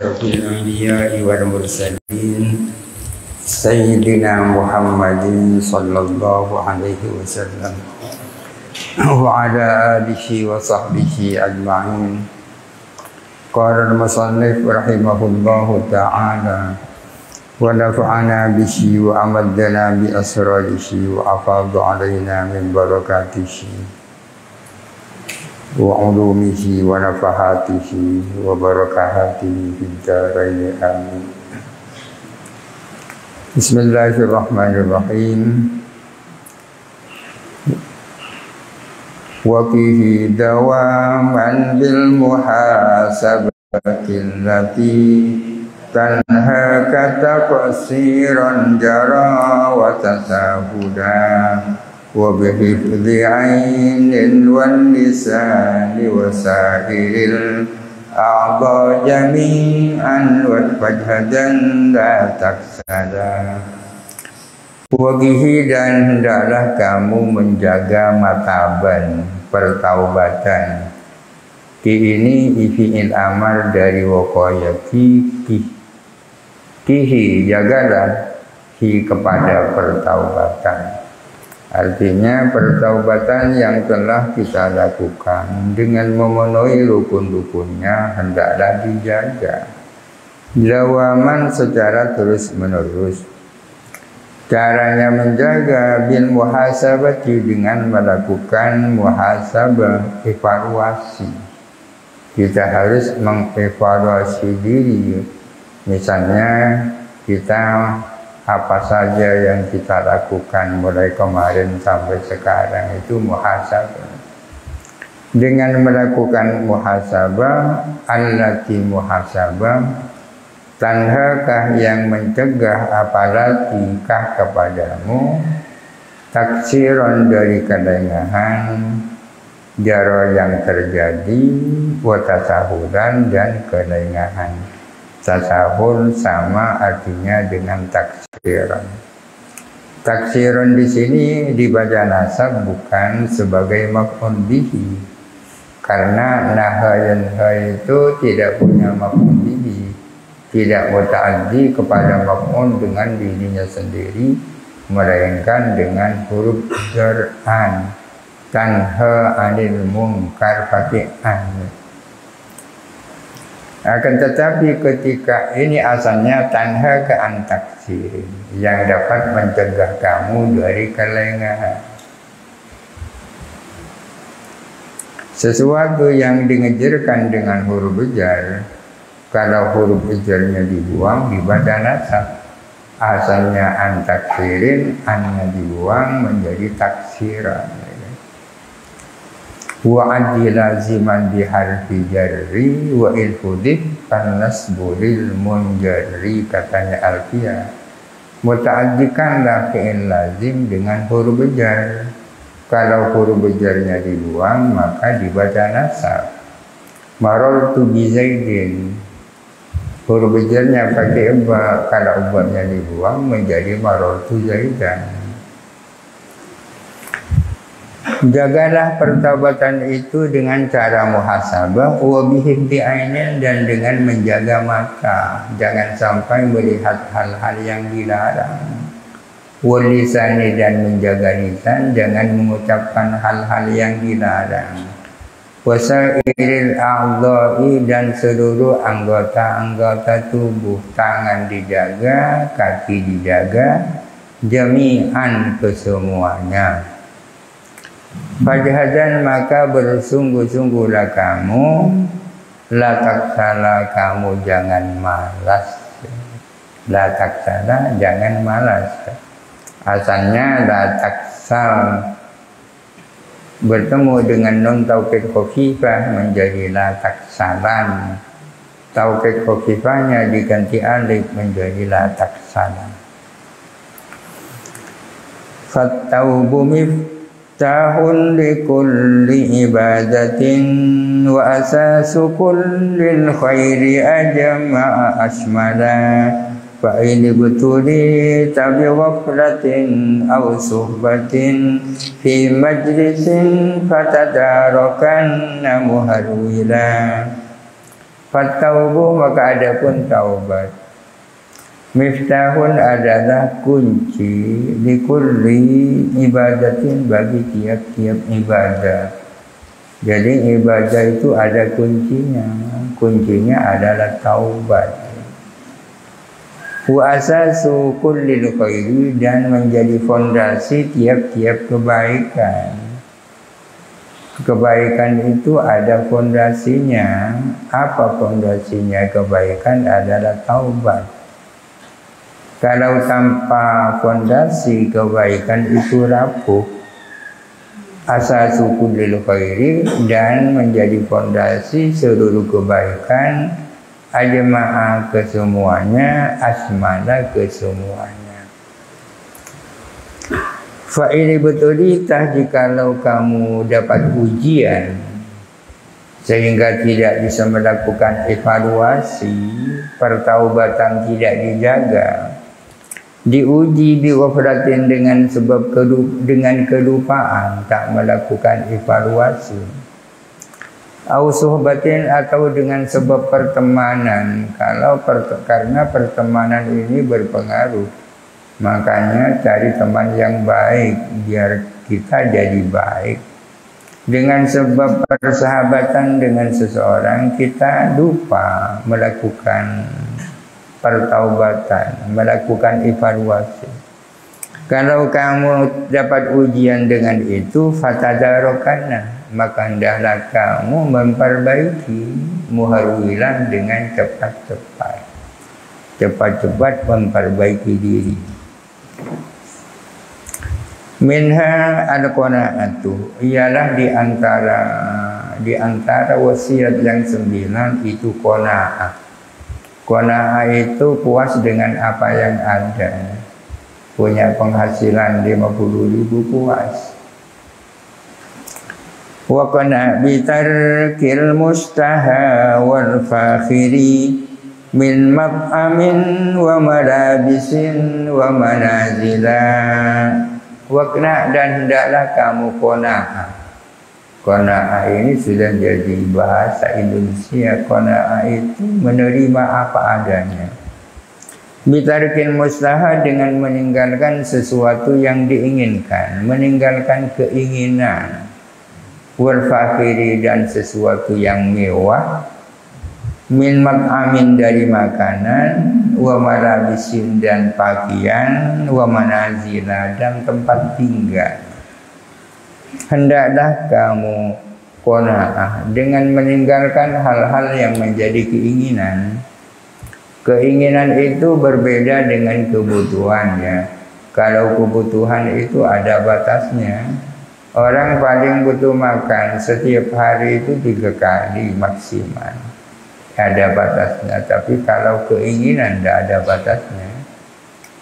أشرف الأنبياء والمرسلين سيدنا محمد صلى الله عليه وسلم وعلى آله وصحبه أجمعين. قال المصنف رحمه الله تعالى: ونفعنا به وأمدنا بأسراره وأفاض علينا من بركاته وعلومه ونفحاته وبركاته في الدارين آمين. بسم الله الرحمن الرحيم. وفيه دواما بالمحاسبة التي تنهاك تقصيرا جرى وتساهلا وبحفظ عين واللسان وسائر الأعضاء جميعا وجهدا لا تكسلا. Wagihi, dan hendaklah kamu menjaga mataban pertaubatan. Ki ini fi'il amar dari waqaya kihi, jagalah hi kepada pertaubatan. Artinya pertaubatan yang telah kita lakukan dengan memenuhi rukun-rukunnya hendaklah dijaga dawaman secara terus menerus. Caranya menjaga bil muhasabati, dengan melakukan muhasabah, evaluasi. Kita harus mengevaluasi diri. Misalnya kita apa saja yang kita lakukan mulai kemarin sampai sekarang itu muhasabah. Dengan melakukan muhasabah, allati muhasabah, tanhakah yang mencegah, apalatikah kepadamu, taksiron dari kelengahan, jaro yang terjadi, watasahulan dan kelengahan. Tasahul sama artinya dengan taksiron. Taksiron di sini dibaca nasab bukan sebagai maf'ul bihi, karena nahayanha itu tidak punya maf'ul bihi, tidak muta'addi kepada maf'ul dengan dirinya sendiri, melainkan dengan huruf jar'an. Tanha anil munkar pakai an. Akan tetapi ketika ini asalnya tanha ke antaksir, yang dapat mencegah kamu dari kelengahan. Sesuatu yang digejarkan dengan huruf jar, kalau huruf jarnya dibuang dibaca nasab. Asalnya antaksirin, annya dibuang menjadi taksiran. Wa addi laziman biharfi jarri wa ilfudih kan nasburil munjarri, katanya Alfiyah. Muta'addikanlah fi'il lazim dengan huruf jar. Kalau huruf jarnya dibuang maka dibaca nasab. Marartu bi Zaidin, huruf jarnya pakai ba, kalau ba-nya dibuang menjadi marartu Zaidan. Jagalah pertaubatan itu dengan cara muhasabah, wa bihifdi ainin, dan dengan menjaga mata, jangan sampai melihat hal-hal yang dilarang. Wal lisani, dan menjaga lisan, jangan mengucapkan hal-hal yang dilarang. Wasairil a'dha'i, dan seluruh anggota-anggota tubuh, tangan dijaga, kaki dijaga, jami'an, kesemuanya. Fajhadan, maka bersungguh-sungguhlah kamu, la taksala, kamu jangan malas. La taksala, jangan malas. Asalnya la taksal, bertemu dengan nun taukid khafifah menjadi la taksalan. Taukid khafifahnya diganti alif menjadi la taksalan. Fattaubu miftahun likulli ibadatin wa asasu kullil khairi ajma'a asmala. Fa ini betuli tabi ghaflatin aw suhbatin fi majlisin fatadarakan muharwila. Fataubu maka ada pun taubat. Miftahun adalah kunci likulli ibadatin bagi tiap-tiap ibadah. Jadi ibadah itu ada kuncinya. Kuncinya adalah taubat. Wa asasu kullil khairi dan menjadi fondasi tiap-tiap kebaikan. Kebaikan itu ada fondasinya. Apa fondasinya kebaikan? Adalah taubat. Kalau tanpa fondasi kebaikan itu rapuh. Asasu kullil khairi dan menjadi fondasi seluruh kebaikan. Ajma'a kesemuanya, asmala kesemuanya. Fa'ili betulitah jikalau kamu dapat ujian sehingga tidak bisa melakukan evaluasi, pertaubatan tidak dijaga, diuji biwafratin dengan sebab dengan kelupaan, tak melakukan evaluasi. Au suhbatin atau dengan sebab pertemanan. Karena pertemanan ini berpengaruh, makanya cari teman yang baik biar kita jadi baik. Dengan sebab persahabatan dengan seseorang kita lupa melakukan pertaubatan, melakukan evaluasi. Kalau kamu dapat ujian dengan itu, fatadarokanna, maka hendaklah kamu memperbaiki, muharwilan dengan cepat-cepat. Cepat-cepat memperbaiki diri. Minha al-qanaatu, ialah di antara wasiat yang 9 itu qanaah. Qanaah itu puas dengan apa yang ada. Punya penghasilan 50.000 puas. Wa qana bi tarkil mustaha wal fakhiri min mab'amin wa malabisin wa manazila. Wa qana dan hendaklah kamu qanaah. Qanaah ini sudah jadi bahasa Indonesia. Qanaah itu menerima apa adanya. Bitarkin mustaha dengan meninggalkan sesuatu yang diinginkan, meninggalkan keinginan. Wal fakhiri dan sesuatu yang mewah. Min mak'amin dari makanan, wa malabisin dan pakaian, wa manazila dan tempat tinggal. Hendaklah kamu qanaah dengan meninggalkan hal-hal yang menjadi keinginan. Keinginan itu berbeda dengan kebutuhannya. Kalau kebutuhan itu ada batasnya. Orang paling butuh makan setiap hari itu 3 kali maksimal. Ada batasnya. Tapi kalau keinginan tidak ada batasnya.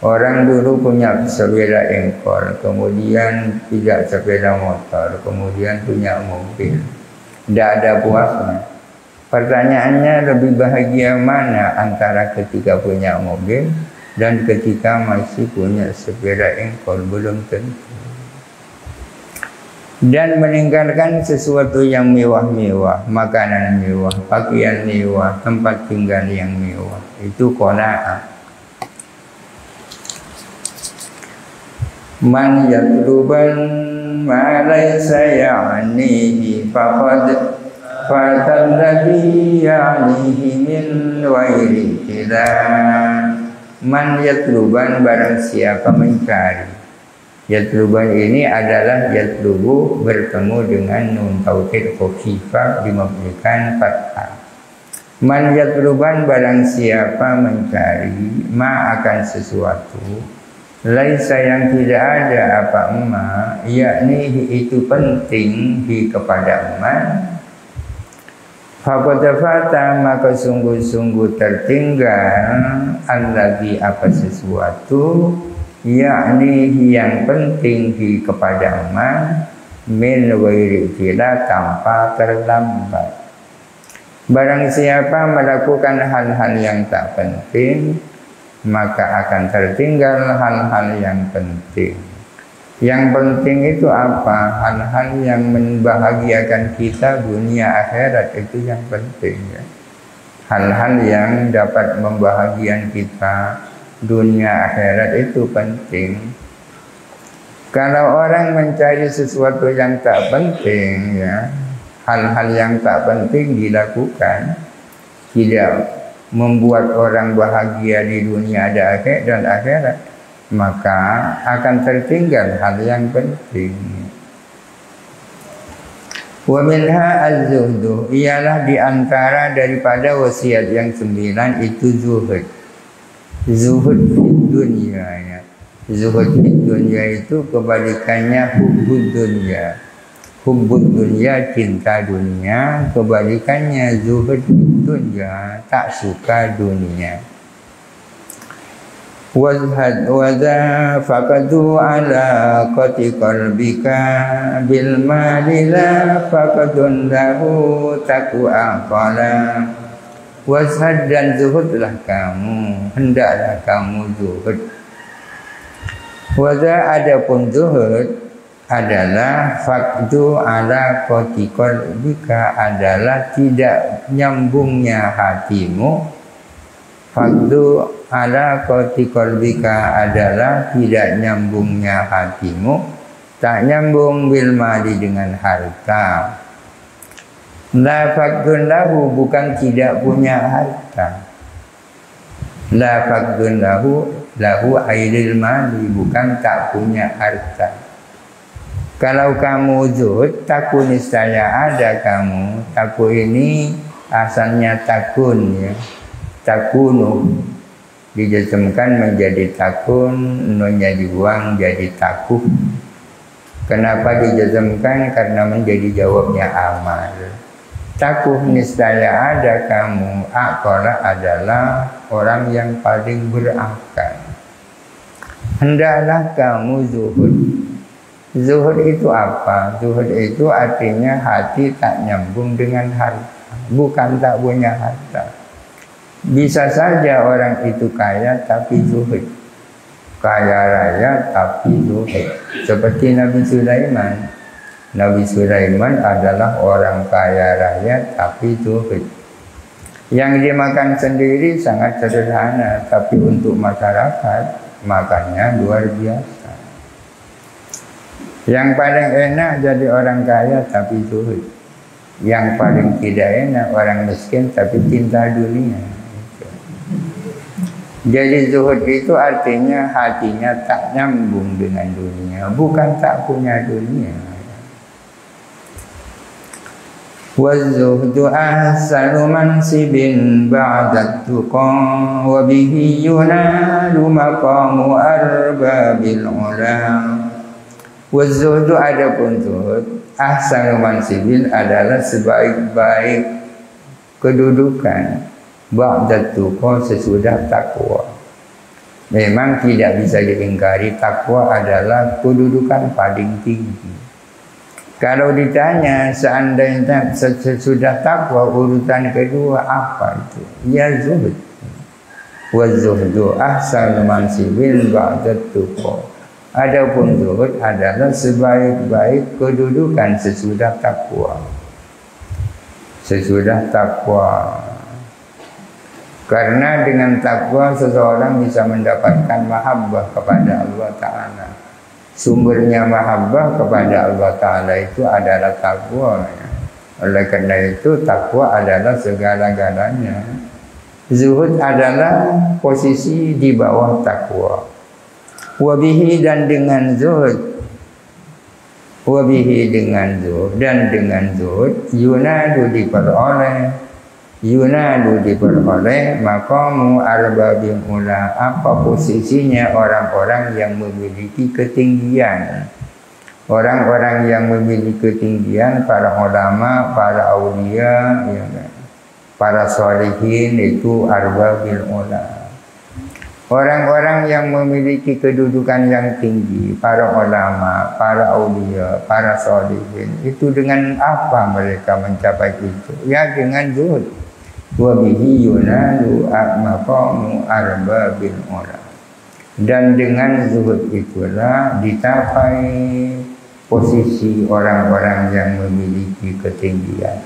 Orang dulu punya sepeda engkol, kemudian tidak sepeda motor, kemudian punya mobil. Tidak ada puasnya. Pertanyaannya, lebih bahagia mana antara ketika punya mobil dan ketika masih punya sepeda engkol? Belum tentu. Dan meninggalkan sesuatu yang mewah-mewah, makanan mewah, pakaian mewah, tempat tinggal yang mewah. Itu qanaah. Man yatluban ma laysa ya'nihi faqad fatalladhi ya'nihi min wairi kila. Man yatluban barang siapa mencari. Yatluban ini adalah yatlubu bertemu dengan nun taukid khafifah dimabnikan fathah. Man yatluban barang siapa mencari ma akan sesuatu laisa yang tidak ada apa ma, yakni itu penting di kepada ma. Faqad fata maka sungguh-sungguh tertinggal alladzi apa sesuatu yakni yang penting di kepada ma min wairi fila tanpa terlambat. Barang siapa melakukan hal-hal yang tak penting, maka akan tertinggal hal-hal yang penting. Yang penting itu apa? Hal-hal yang membahagiakan kita dunia akhirat, itu yang penting ya. hal-hal yang dapat membahagiakan kita dunia akhirat itu penting. Kalau orang mencari sesuatu yang tak penting, ya, hal-hal yang tak penting dilakukan, tidak membuat orang bahagia di dunia dan akhirat, maka akan tertinggal hal yang penting. Wa minha az-zuhdu, ialah diantara daripada wasiat yang 9 itu zuhud. Zuhud di dunia, ya. Zuhud di dunia itu kebalikannya hubbud dunia. Hubbud dunia, cinta dunia. Kebalikannya zuhud di dunia, tak suka dunia. Wazhad wadha faqadu ala qati qalbika bil malila faqadun lahu taqwa qala. Wazhad, dan zuhudlah kamu, hendaklah kamu zuhud. Wadha, adapun zuhud adalah faqdu ala qati qalbika, adalah tidak nyambungnya hatimu. Faqdu ala qati qalbika adalah tidak nyambungnya hatimu, tak nyambung bil mali dengan harta. La faqdun lahu, bukan tidak punya harta. La faqdun lahu ailil mali, bukan tak punya harta. Kalau kamu zuhud, takun niscaya ada kamu. Takun ini asalnya takun, ya. Takunu dijazmkan menjadi takun, nunnya dibuang jadi takuh. Kenapa dijazmkan? Karena menjadi jawabnya amal. Takuh niscaya ada kamu. Aqala adalah orang yang paling berakal. Hendaklah kamu zuhud. Zuhud itu apa? Zuhud itu artinya hati tak nyambung dengan harta, bukan tak punya harta. Bisa saja orang itu kaya tapi zuhud, kaya raya tapi zuhud. Seperti Nabi Sulaiman. Nabi Sulaiman adalah orang kaya raya tapi zuhud. Yang dimakan sendiri sangat sederhana, tapi untuk masyarakat makannya luar biasa. Yang paling enak jadi orang kaya tapi zuhud. Yang paling tidak enak orang miskin tapi cinta dunia. Jadi zuhud itu artinya hatinya tak nyambung dengan dunia, bukan tak punya dunia. Waz-zuhdu ahsanu mansibin ba'da tuqa wa bihi yunalu maqamu arbabil ula. Waz-zuhdu, adapun zuhud, ahsanu mansibin adalah sebaik-baik kedudukan. Ba'da tuqa, sesudah takwa. Memang tidak bisa diingkari, takwa adalah kedudukan paling tinggi. Kalau ditanya seandainya sesudah takwa urutan kedua apa itu? Ya zuhud. Wa zuhdu ahsanu mansibin ba'da tuqa. Adapun zuhud adalah sebaik-baik kedudukan sesudah takwa. Sesudah takwa. Karena dengan takwa seseorang bisa mendapatkan mahabbah kepada Allah Ta'ala. Sumbernya mahabbah kepada Allah Ta'ala itu adalah takwa, ya. Oleh karena itu takwa adalah segala-galanya. Zuhud adalah posisi di bawah takwa. Wabihi, dan dengan zuhud. Wabihi, dengan zuhud, dan dengan zuhud yunadu diperoleh. Yunadu diperoleh maqamu arbabil ula, apa posisinya orang-orang yang memiliki ketinggian. Orang-orang yang memiliki ketinggian, para ulama, para aulia, ya, para sholihin, itu arbabil ula. Orang-orang yang memiliki kedudukan yang tinggi, para ulama, para aulia, para sholihin, itu dengan apa mereka mencapai itu? Ya dengan zuhud. Wa bihi yunalu maqamu arbabil ula. Dan dengan zuhud itulah dicapai posisi orang-orang yang memiliki ketinggian.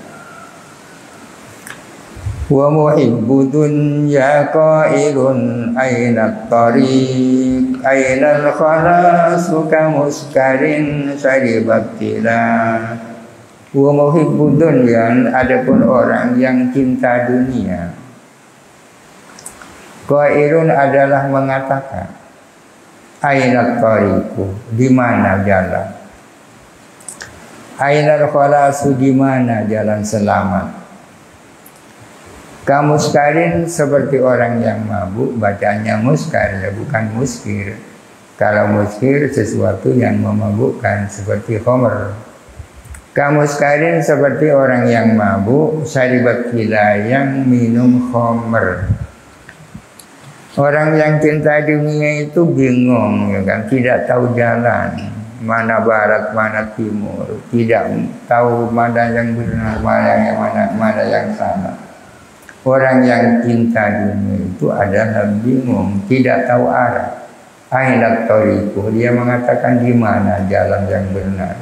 Wa muhibbu dunya qailun aina tariq aina al-khalasu kamuskarin syaribaktila. Wa muhibbu dunya, adapun orang yang cinta dunia, qailun adalah mengatakan aina tariqu, di mana jalan, aina al-khalasu, di mana jalan selamat. Kamuskarin, seperti orang yang mabuk, bacanya muskar ya, bukan muskir. Kalau muskir sesuatu yang memabukkan seperti khamr. Kamuskarin seperti orang yang mabuk, syaribaktila, yang minum khamr. Orang yang cinta dunia itu bingung ya kan, tidak tahu jalan, mana barat, mana timur, tidak tahu mana yang benar, mana yang salah. Orang yang cinta dunia itu adalah bingung, tidak tahu arah. Ainat tariqu, dia mengatakan di mana jalan yang benar.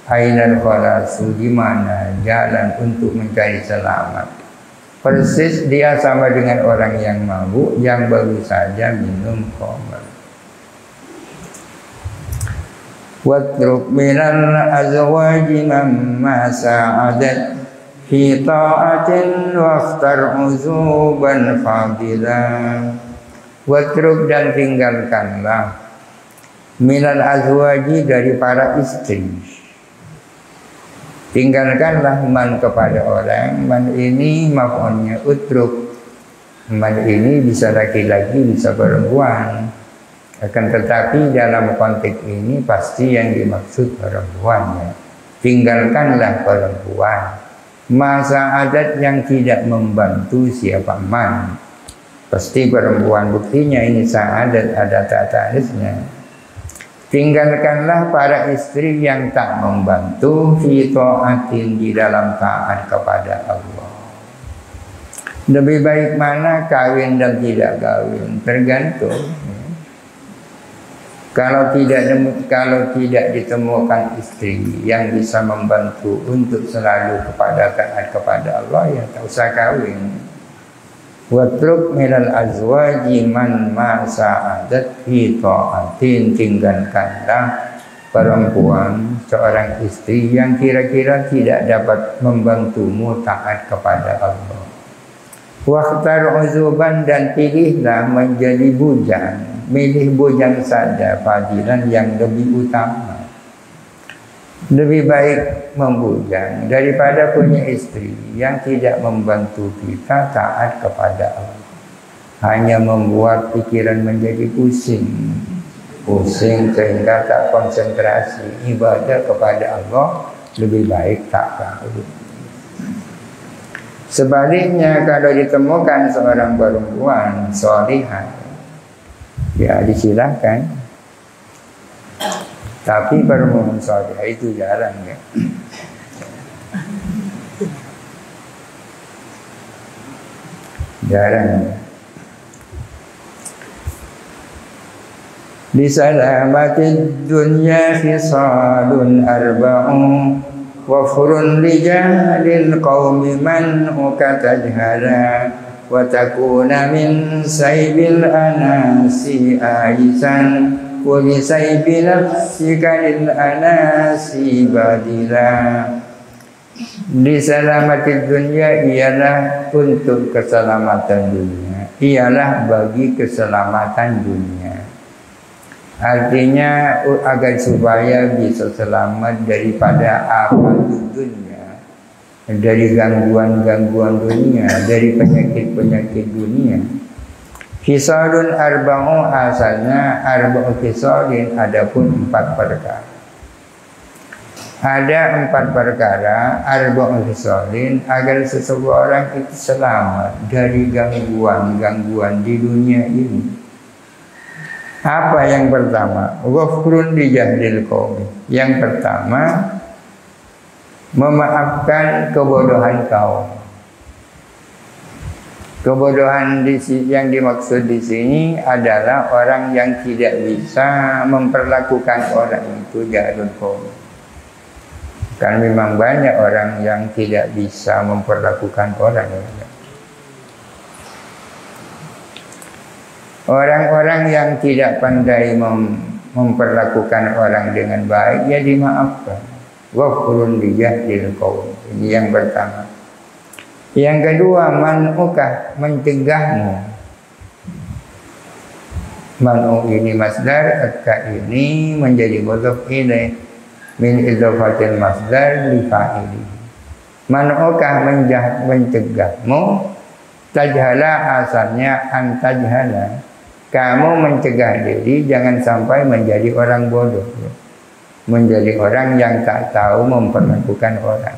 Ainal khalasu, di mana jalan untuk mencari selamat. Persis dia sama dengan orang yang mabuk yang baru saja minum khamr. Watruk minal azwaji mamma sa'adat fi ta'atin waqtar uzuban fadilah. Watruk, dan tinggalkanlah minal azwaji, dari para istri. Tinggalkanlah man, kepada orang. Man ini maf'ulnya utruk. Man ini bisa laki-laki, bisa perempuan. Akan tetapi dalam konteks ini pasti yang dimaksud perempuannya. Tinggalkanlah perempuan. Masa adat, yang tidak membantu siapa man. Pasti perempuan, buktinya ini sa'adat, ada ta'tanisnya. Tinggalkanlah para istri yang tak membantu fi ta'atin, di dalam taat kepada Allah. Lebih baik mana, kawin dan tidak kawin? Tergantung. Kalau tidak ditemukan istri yang bisa membantu untuk selalu taat kepada Allah, ya tak usah kawin. Watruk minal azwaji man ma sa'adat fi ta'atin, tinggalkanlah perempuan, seorang istri yang kira-kira tidak dapat membantumu taat kepada Allah. Wakhtar uzuban, dan pilihlah menjadi bujang. Milih bujang saja, fadilan, yang lebih utama. Lebih baik membujang daripada punya istri yang tidak membantu kita taat kepada Allah. Hanya membuat pikiran menjadi pusing sehingga tak konsentrasi ibadah kepada Allah. Lebih baik tak kawin. Sebaliknya, kalau ditemukan seorang perempuan salihah, ya disilahkan. Tapi perempuan salihah itu jarang ya. Jarang. Di salamatid dunya khisalun arba'un wafurun lijalil qawmi man ukatajhara wa takuna min saybil anasi aisan wa bi saybil nafsika lil anasi badila. Di salamatid dunya, ialah untuk keselamatan dunia, ialah bagi keselamatan dunia. Artinya agar supaya bisa selamat daripada afat dunia, dari gangguan-gangguan dunia, dari penyakit-penyakit dunia. Khisalun arba'u, asalnya arba'u khisalin, adapun 4 perkara. Ada 4 perkara arba'u khisalin agar seseorang itu selamat dari gangguan-gangguan di dunia ini. Apa yang pertama? Ghafrun li jahlil qaum. Yang pertama, memaafkan kebodohan kaum. Kebodohan yang dimaksud di sini adalah orang yang tidak bisa memperlakukan orang itu jahlul qaum. Kan memang banyak orang yang tidak bisa memperlakukan orang. Orang-orang yang tidak pandai memperlakukan orang dengan baik, ya dimaafkan. Wafurun bijahdil qaum. Ini yang pertama. Yang kedua, man'uka, mencegahmu. Man'u ini masdar, akka ini menjadi mudhof ilaih min idhofatil masdar li fa'ili. Man'uka mencegahmu. Tajhala asalnya antajhala. Kamu mencegah diri jangan sampai menjadi orang bodoh, menjadi orang yang tak tahu memperlakukan orang.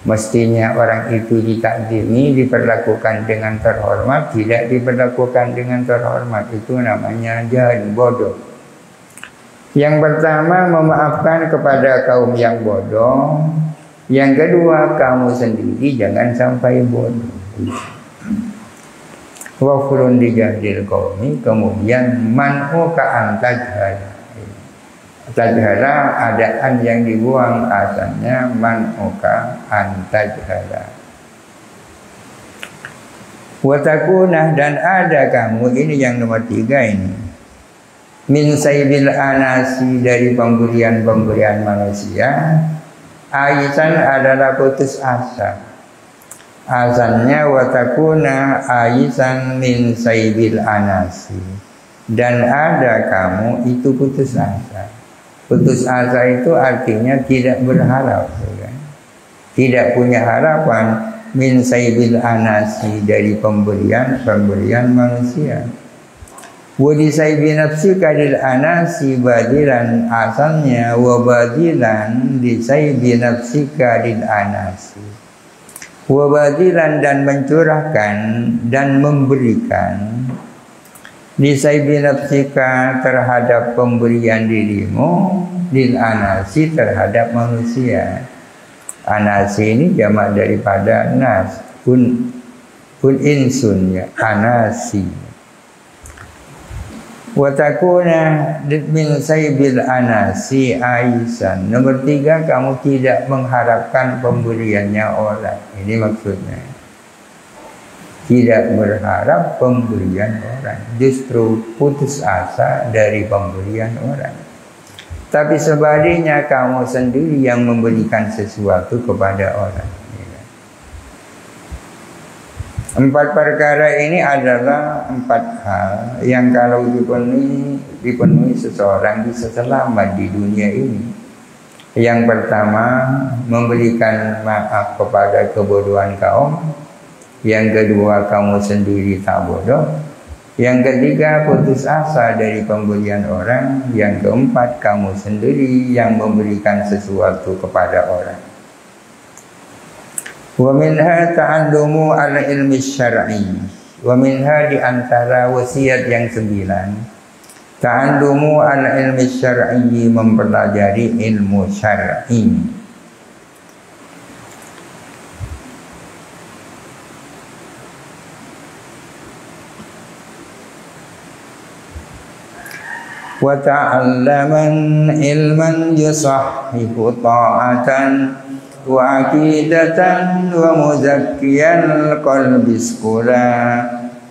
Mestinya orang itu ditakdimi, diperlakukan dengan terhormat, tidak diperlakukan dengan terhormat. Itu namanya jahil, bodoh. Yang pertama, memaafkan kepada kaum yang bodoh. Yang kedua, kamu sendiri jangan sampai bodoh. Wafurun dijahdil qaumi, kemudian man'uka antajhala. Tajhala adaan yang dibuang, asalnya man'uka antajhala. Watakunah, dan ada kamu, ini yang nomor 3 ini, min saybil anasi, dari pemberian-pemberian manusia. Aisan adalah putus asa. Asalnya watakuna aisan min saybil anasi, dan ada kamu itu putus asa. Putus asa itu artinya tidak berharap, kan? Tidak punya harapan. Min saybil anasi, dari pemberian manusia. Wa di saybi nafsika lil anasi badilan, asalnya wa badilan di saybi nafsika lil anasi. Wabadilan, dan mencurahkan dan memberikan disaybi nafsika, terhadap pemberian dirimu, lil anasi, terhadap manusia. Anasi ini jamak daripada nas, un insun, ya, anasi. Watakuna min saybil anasi aisan. Nomor 3, kamu tidak mengharapkan pemberiannya orang. Ini maksudnya, tidak berharap pemberian orang, justru putus asa dari pemberian orang. Tapi sebaliknya, kamu sendiri yang memberikan sesuatu kepada orang. 4 perkara ini adalah 4 hal yang kalau dipenuhi seseorang bisa selamat di dunia ini. Yang pertama, memberikan maaf kepada kebodohan kaum. Yang kedua, kamu sendiri tak bodoh. Yang ketiga, putus asa dari pemberian orang. Yang keempat, kamu sendiri yang memberikan sesuatu kepada orang. Wa minha ta'allumu ala ilmi syar'i. Wa minha, di antara wasiat yang 9, ta'allumu ala ilmi syar'i, mempelajari ilmu syar'i. Wa ta'allaman ilman yusahhihu ta'atan wa aqidatan wa muzakkiyal qalbi skula.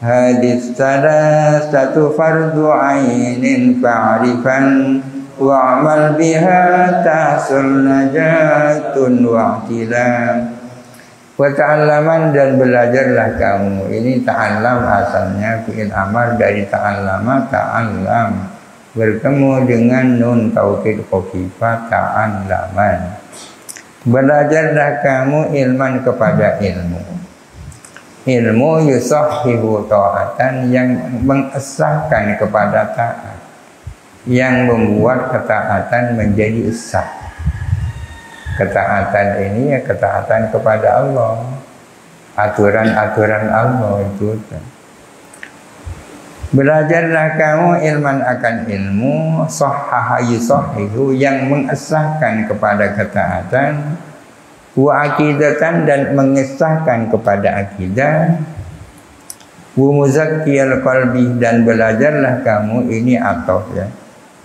Hadis salasatu fardu ainin fa'rifan wa'mal biha tahsul najatun wa'tilam. Wa ta'allaman, dan belajarlah kamu. Ini ta'allam asalnya fi'il amar dari ta'allama, ta'allam, bertemu dengan nun taukid khafifah, ta'allaman. Belajarlah kamu ilman kepada ilmu. Ilmu yusahhihu ta'atan, yang mengesahkan kepada taat, yang membuat ketaatan menjadi sah. Ketaatan ini ya ketaatan kepada Allah, aturan-aturan Allah itu. Belajarlah kamu ilman akan ilmu, sahhaha yusahhihu, yang mengesahkan kepada ketaatan, wa aqidatan, dan mengesahkan kepada akidah, wa muzakkiyal qalbi, dan belajarlah kamu, ini atof, ya,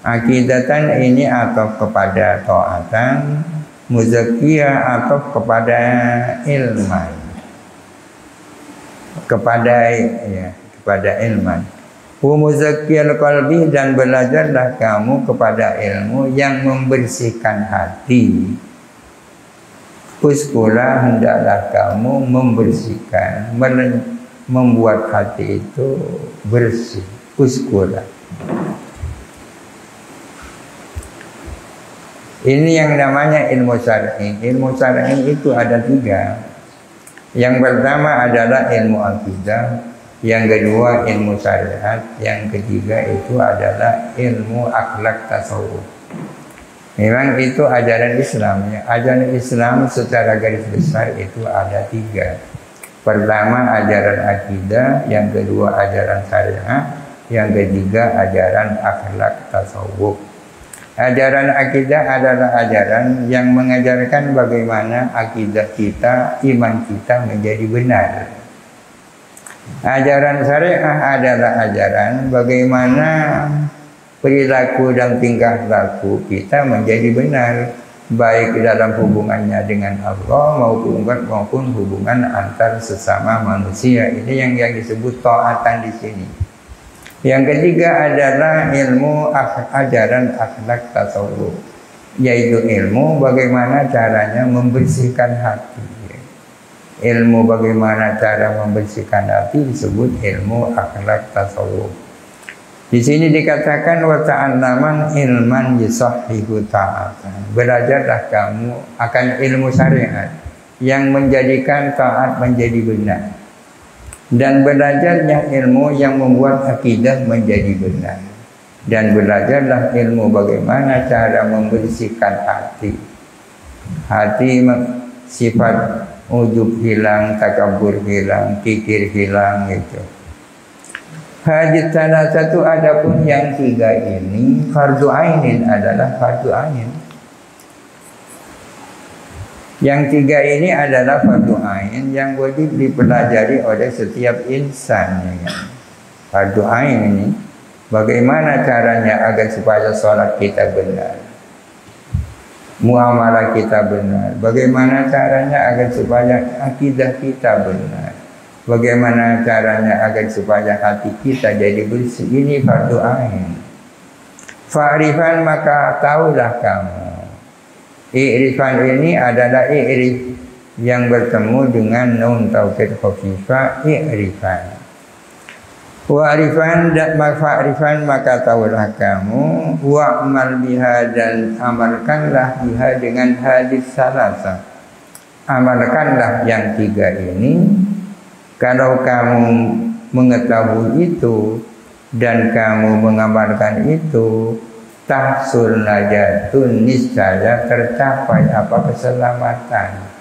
aqidatan ini atof kepada taatan, muzakkiyah atof kepada ilman, kepada ilman. Wa muzakkil qalbi, dan belajarlah kamu kepada ilmu yang membersihkan hati. Uskula, hendaklah kamu membersihkan, membuat hati itu bersih. Uskula. Ini yang namanya ilmu syar'i. Ilmu syar'i itu ada 3. Yang pertama adalah ilmu akidah, yang kedua ilmu syariat, yang ketiga itu adalah ilmu akhlak tasawuf. Memang itu ajaran Islam ya. Ajaran Islam secara garis besar itu ada 3. Pertama ajaran akidah, yang kedua ajaran syariat, yang ketiga ajaran akhlak tasawuf. Ajaran akidah adalah ajaran yang mengajarkan bagaimana akidah kita, iman kita menjadi benar. Ajaran syariah adalah ajaran bagaimana perilaku dan tingkah laku kita menjadi benar, baik dalam hubungannya dengan Allah maupun hubungan antar sesama manusia. Ini yang disebut taatan di sini. Yang ketiga adalah ilmu ajaran akhlak tasawuf, yaitu ilmu bagaimana caranya membersihkan hati. Ilmu bagaimana cara membersihkan hati disebut ilmu akhlak tasawuf. Di sini dikatakan wa ta'allaman ilman yusahhihu ta'atan. Belajarlah kamu akan ilmu syariat yang menjadikan taat menjadi benar. Dan belajarnya ilmu yang membuat akidah menjadi benar. Dan belajarlah ilmu bagaimana cara membersihkan hati. Hati sifat ujub hilang, takabur hilang, kikir hilang gitu. Hadits salah satu adapun yang 3 ini fardu ainin adalah fardu ain. Yang 3 ini adalah fardu ain yang wajib dipelajari oleh setiap insan ya kan? Fardu ain ini bagaimana caranya agar supaya sholat kita benar, muamalah kita benar, bagaimana caranya agar supaya akidah kita benar, bagaimana caranya agar supaya hati kita jadi bersih. Ini fardu ain. Fa'rifan, maka tahulah kamu. I'rifan ini adalah i'rif yang bertemu dengan nun taukid khafifah, i'rifan. Wa'rifan dan mafa'rifan, maka tahulah kamu. Wa'mal biha, dan amalkanlah biha dengan hadis salasa. Amalkanlah yang 3 ini. Kalau kamu mengetahui itu dan kamu mengamalkan itu, tahsul najatun, niscaya tercapai apa? Keselamatan.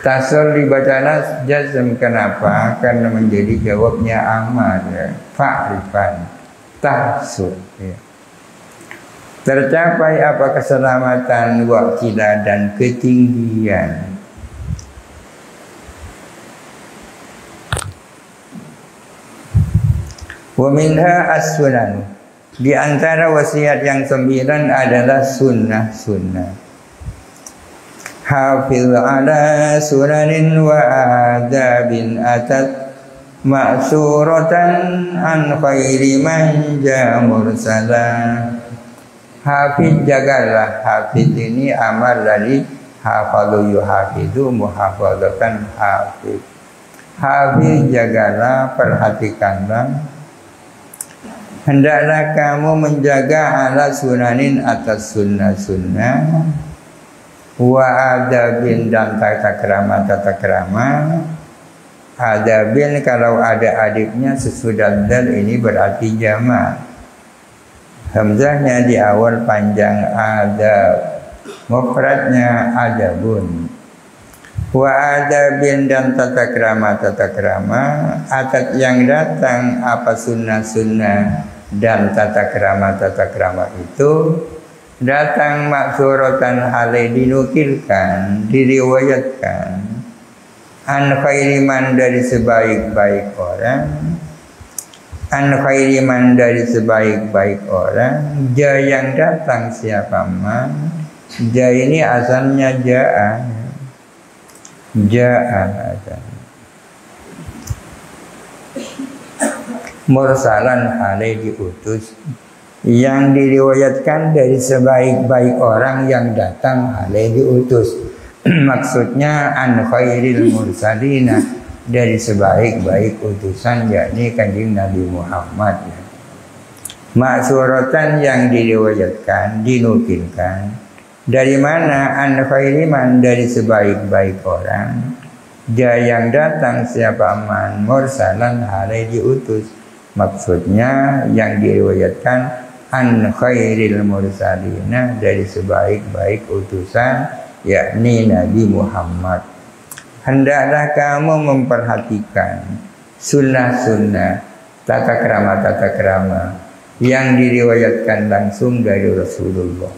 Tahsul dibaca jazm, kenapa? Karena menjadi jawabnya amal ya. Fa'rifan, tahsul ya. Tercapai apa? Keselamatan, wakilah, dan ketinggian. Wa minha as-sunan. Di antara wasiat yang 9 adalah sunnah-sunnah. Hafiz ala sunanin wa adabin atat ma'suratan an khairi man jamur salah. Hafiz, jagalah. Hafiz ini amal dari hafazu yuhafizu, muhafazatan hafiz. Hafiz, jagalah, perhatikanlah. Hendaklah kamu menjaga ala sunanin, atas sunnah-sunnah, wa adabin, dan tata krama. Adabin kalau ada adibnya sesudah dal ini berarti jamak. Hamzahnya di awal panjang, adab. Mufradnya adabun. Wa adabin, dan tata krama. Atat yang datang apa? Sunnah-sunnah dan tata krama itu datang maksuratan, halai dinukilkan, diriwayatkan, an khairiman, dari sebaik-baik orang, an khairiman, dari sebaik-baik orang. Ja, yang datang siapa man. Ja ini asalnya ja'a mursalan hale diutus, yang diriwayatkan dari sebaik-baik orang yang datang hale diutus. Maksudnya an khairil mursalina, dari sebaik-baik utusan, yakni Kanjeng Nabi Muhammad. Ma'suratan yang diriwayatkan, dinukilkan. Dari mana? An khairiman, dari sebaik-baik orang. Dia yang datang siapa man mursalan hale diutus. Maksudnya yang diriwayatkan an khairil mursalina, dari sebaik-baik utusan, yakni Nabi Muhammad. Hendaklah kamu memperhatikan sunnah-sunnah, tata krama yang diriwayatkan langsung dari Rasulullah.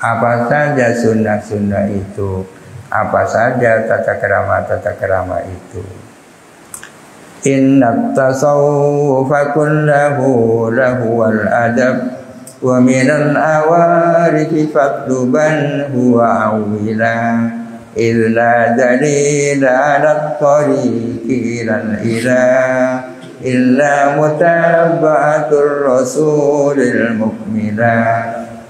Apa saja sunnah-sunnah itu, apa saja tata krama itu. Inna tasawwufa kullahu lahuwal adab, wa minal awarifi fatluban huwa awila, illa dalila ala tariqi ilal ilah, illa mutaba'atur rasulil mukmila,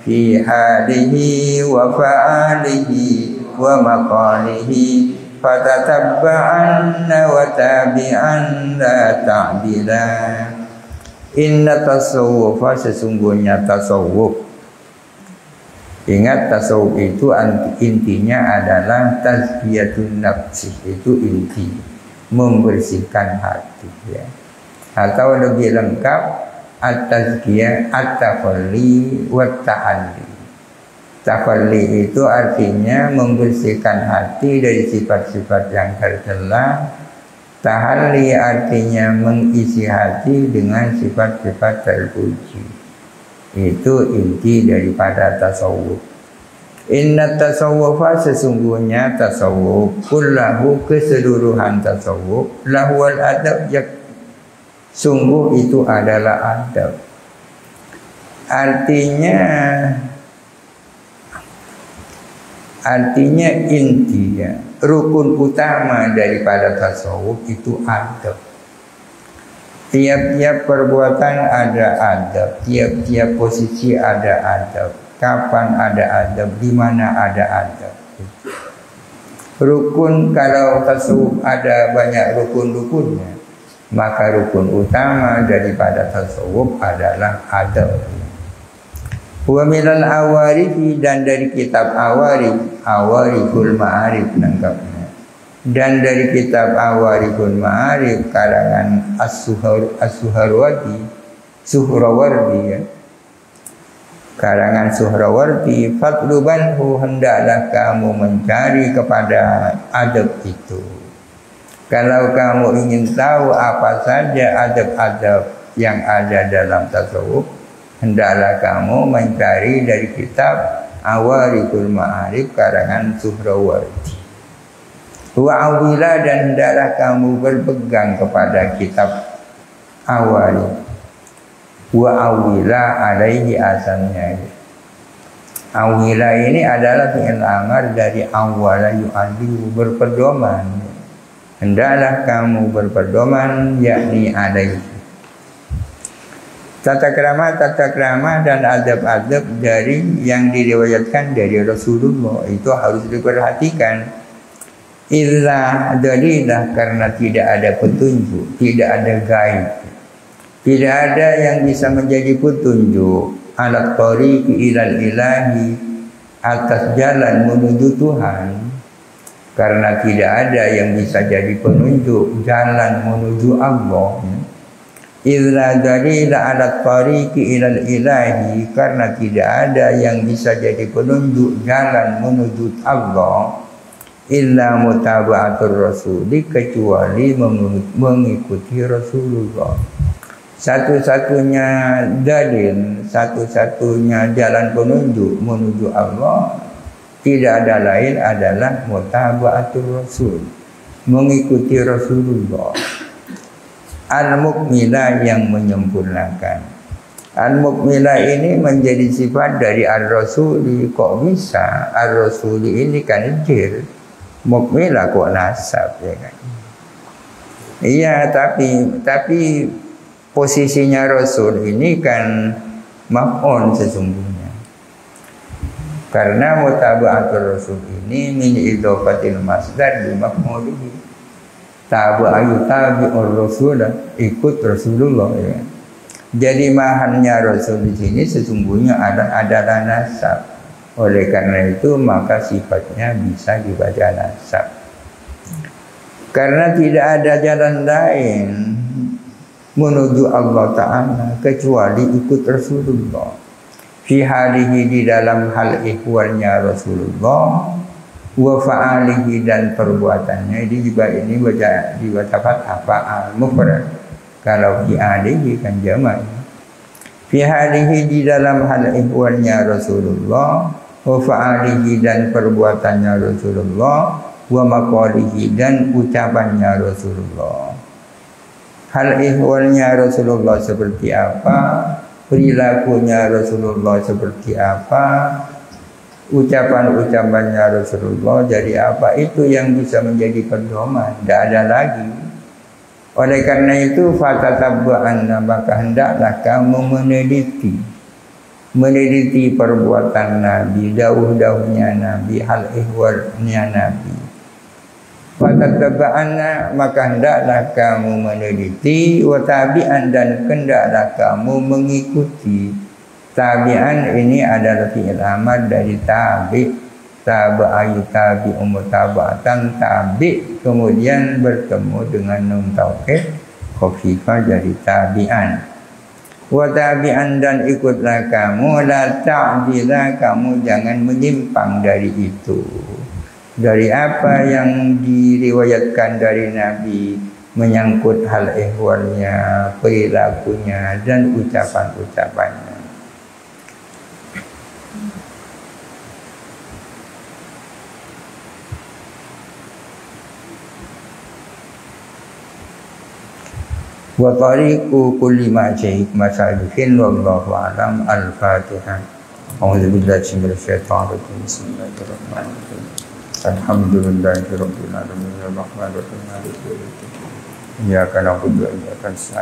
fi halihi wa fa'alihi wa maqalihi, fatatabba'anna wa tabi'an la ta'dila. Inna tasawwufa, sesungguhnya tasawwuf. Ingat, tasawwuf itu intinya adalah tazkiyatun nafsi, itu inti, membersihkan hati, ya. Atau lebih lengkap, at-tazkiyah, at-tafalli wa ta'alli. Tafalli itu artinya membersihkan hati dari sifat-sifat yang tercela. Tahalli artinya mengisi hati dengan sifat-sifat terpuji. Itu inti daripada tasawuf. Inna tasawwufa, sesungguhnya tasawuf, kullahu, keseluruhan tasawuf, lahwal adab, sungguh itu adalah adab. Artinya inti, ya, rukun utama daripada tasawuf itu adab. Tiap-tiap perbuatan ada adab, tiap-tiap posisi ada adab. Kapan ada adab, di mana ada adab. Rukun, kalau tasawuf ada banyak rukun-rukunnya, maka rukun utama daripada tasawuf adalah adab. Wa minal awarifi, dan dari kitab Awariful Ma'arif lengkapnya, dan dari kitab Awariful Ma'arif karangan Suhrawardi, ya. Karangan Suhrawardi, fatlubanhu, hendaklah kamu mencari kepada adab itu. Kalau kamu ingin tahu apa saja adab-adab yang ada dalam tasawuf, hendaklah kamu mencari dari kitab Awariful Ma'arif karangan Suhrawardi. Wa awila, dan hendaklah kamu berpegang kepada kitab Awarif. Wa awila alaihi, asalnya awila ini adalah fi'il amar dari awala yu'adilu, berpedoman. Hendaklah kamu berpedoman, yakni alaihi. Tata krama dan adab-adab dari yang diriwayatkan dari Rasulullah itu harus diperhatikan. Illa dalilah, karena tidak ada petunjuk, tidak ada gaib, tidak ada yang bisa menjadi petunjuk. Alat tariqi ilal ilahi, atas jalan menuju Tuhan, karena tidak ada yang bisa jadi penunjuk jalan menuju Allah. Illa dalila ala tariqi ilal ilahi, karena tidak ada yang bisa jadi penunjuk jalan menuju Allah. Illa mutaba'atur rasuli, kecuali mengikuti Rasulullah. Satu-satunya dalil, satu-satunya jalan penunjuk menuju Allah, tidak ada lain adalah mutaba'atur rasul, mengikuti Rasulullah. Al-Mukmilah, yang menyempurnakan. Al-Mukmilah ini menjadi sifat dari Ar-Rasuli. Kok bisa? Ar-Rasuli ini kan jir, Mukmilah kok nasab, ya kan? Iya, tapi posisinya Rasul ini kan maf'ul sesungguhnya. Karena mutaba'atul Rasul ini min idhofatil masdar di maf'ulihi. Tabu'ayu tabi'ur Rasul, ikut Rasulullah ya. Jadi mahannya Rasul di sini sesungguhnya adalah nasab. Oleh karena itu maka sifatnya bisa dibaca nasab. Karena tidak ada jalan lain menuju Allah Ta'ala kecuali ikut Rasulullah. Fi halihi, di dalam hal ikhwarnya Rasulullah, wa fa'alihi, dan perbuatannya. Ini dibaca fathah fa'al mufrad. Kalau fi alihi kan jamak. Fi halihi, di dalam hal ikhwarnya Rasulullah, wa fa'alihi, dan perbuatannya Rasulullah, wa maqalihi, dan ucapannya Rasulullah. Hal ihwalnya Rasulullah seperti apa, perilakunya Rasulullah seperti apa, ucapan-ucapannya Rasulullah jadi apa, itu yang bisa menjadi pedoman, tidak ada lagi. Oleh karena itu fatatabba'anna, maka hendaklah kamu meneliti perbuatan Nabi, dauh-dauhnya Nabi, hal ihwalnya Nabi. Fatatabba'anna, maka hendaklah kamu meneliti, wa tabi'an, dan hendaklah kamu mengikuti. Tabi'an ini adalah fi'il amar dari tabi', tabi'ayu tabi'u mutaba'atan, tabi' kemudian bertemu dengan nun taukid khafifah jadi tabi'an. Wa tabi'an, dan ikutlah kamu, la ta'dila, kamu jangan menyimpang dari itu. Dari apa yang diriwayatkan dari Nabi menyangkut hal ihwalnya, perilakunya, dan ucapan-ucapannya. Wa tariqu kulli ma syahid masalihin wallahu a'lam. Al-Fatihah. A'udzu billahi minasyaitonir rajim. Bismillahirrahmanirrahim. Alhamdulillahirabbil alamin arrahmanirrahim maliki yaumiddin. Iyyaka na'budu wa iyyaka nasta'in.